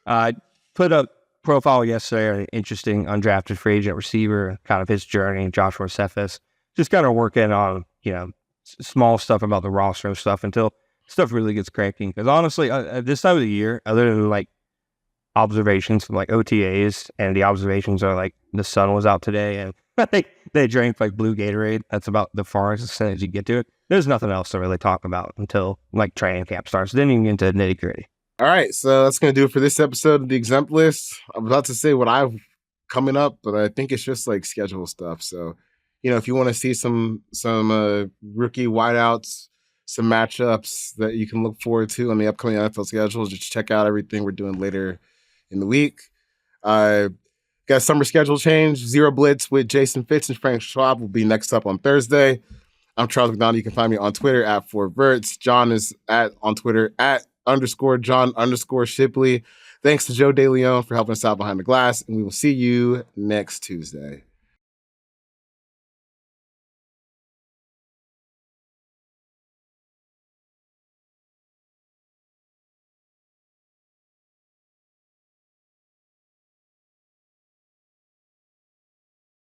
S2: I put up profile yesterday, an interesting undrafted free agent receiver, kind of his journey, Joshua Cephas. Just kind of working on, you know, small stuff about the roster and stuff until stuff really gets cranking. Because honestly, at this time of the year, other than like observations from like OTAs, and the observations are like the sun was out today and I think they drank like blue Gatorade. That's about the farthest extent as you get to it. There's nothing else to really talk about until like training camp starts. Then you can get into nitty gritty. All
S1: right, so that's going to do it for this episode of the Exempt List. I'm about to say what I've coming up, but I think it's just like schedule stuff. So, you know, if you want to see some rookie wideouts, some matchups that you can look forward to on the upcoming NFL schedule, just check out everything we're doing later in the week. Got a summer schedule change. Zero Blitz with Jason Fitz and Frank Schwab will be next up on Thursday. I'm Charles McDonald. You can find me on Twitter at 4verts. John is on Twitter at _John_Shipley. Thanks to Joe DeLeon for helping us out behind the glass, and we will see you next Tuesday.